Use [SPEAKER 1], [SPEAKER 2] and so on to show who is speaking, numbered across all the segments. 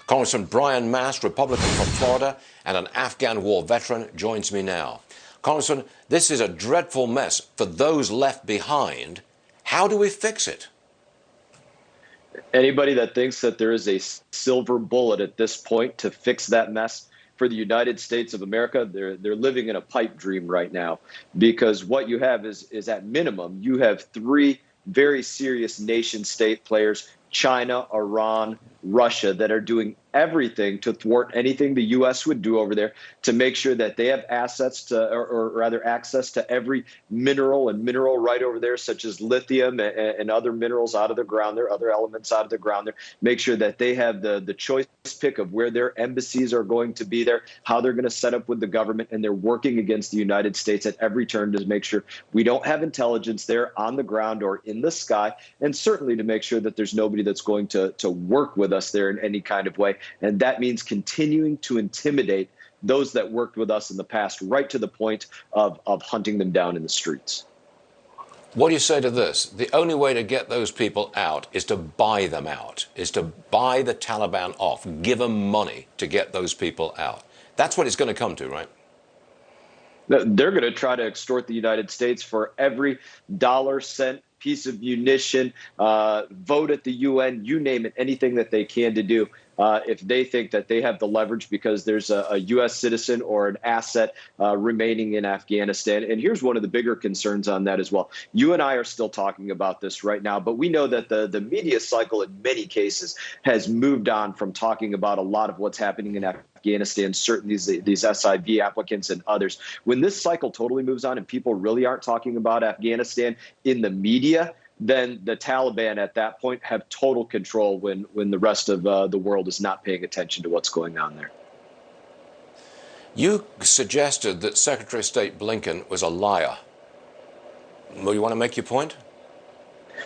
[SPEAKER 1] Congressman Brian Mast, Republican from Florida and an Afghan war veteran, joins me now. Congressman, this is a dreadful mess for those left behind. How do we fix it?
[SPEAKER 2] Anybody that thinks that there is a silver bullet at this point to fix that mess for the United States of America, they're living in a pipe dream right now, because what you have is at minimum, you have three very serious nation state players, China, Iran, Russia, that are doing everything to thwart anything the U.S. would do over there to make sure that they have assets to, or rather access to every mineral and mineral right over there, such as lithium and other minerals out of the ground there, other elements out of the ground there. Make sure that they have the choice pick of where their embassies are going to be there, how they're going to set up with the government, and they're working against the United States at every turn to make sure we don't have intelligence there on the ground or in the sky, and certainly to make sure that there's nobody that's going to work with us there in any kind of way. And that means continuing to intimidate those that worked with us in the past, right to the point of hunting them down in the streets.
[SPEAKER 1] What do you say to this? The only way to get those people out is to buy them out, is to buy the Taliban off, give them money to get those people out. That's what it's going to come to, right?
[SPEAKER 2] They're going to try to extort the United States for every dollar, cent, piece of munition, vote at the UN, you name it, anything that they can to do. If they think that they have the leverage because there's a U.S. citizen or an asset remaining in Afghanistan. And here's one of the bigger concerns on that as well. You and I are still talking about this right now, but we know that the media cycle in many cases has moved on from talking about a lot of what's happening in Afghanistan, certainly these SIV applicants and others. When this cycle totally moves on and people really aren't talking about Afghanistan in the media, then the Taliban at that point have total control when the rest of the world is not paying attention to what's going on there.
[SPEAKER 1] You suggested that Secretary of State Blinken was a liar. Well, you want to make your point?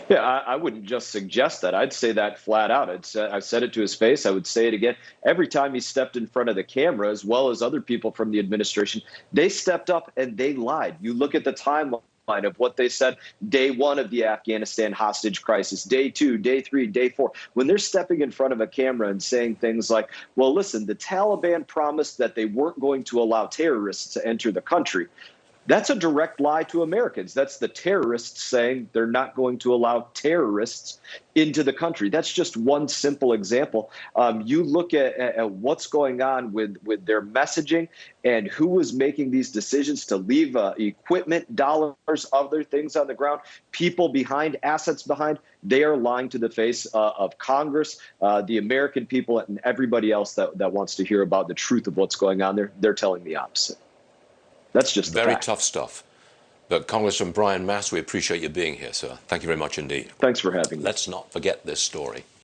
[SPEAKER 2] Yeah, I wouldn't just suggest that. I'd say that flat out. I've said it to his face. I would say it again. Every time he stepped in front of the camera, as well as other people from the administration, they stepped up and they lied. You look at the timeline of what they said day one of the Afghanistan hostage crisis, day two, day three, day four, when they're stepping in front of a camera and saying things like, well, listen, the Taliban promised that they weren't going to allow terrorists to enter the country. That's a direct lie to Americans. That's the terrorists saying they're not going to allow terrorists into the country. That's just one simple example. You look at what's going on with their messaging and who was making these decisions to leave equipment, dollars, other things on the ground, people behind, assets behind. They are lying to the face of Congress, the American people, and everybody else that wants to hear about the truth of what's going on there. They're telling the opposite. That's just
[SPEAKER 1] very tough stuff. But Congressman Brian Mast, we appreciate you being here, sir. Thank you very much indeed.
[SPEAKER 2] Thanks for having me.
[SPEAKER 1] Let's not forget this story.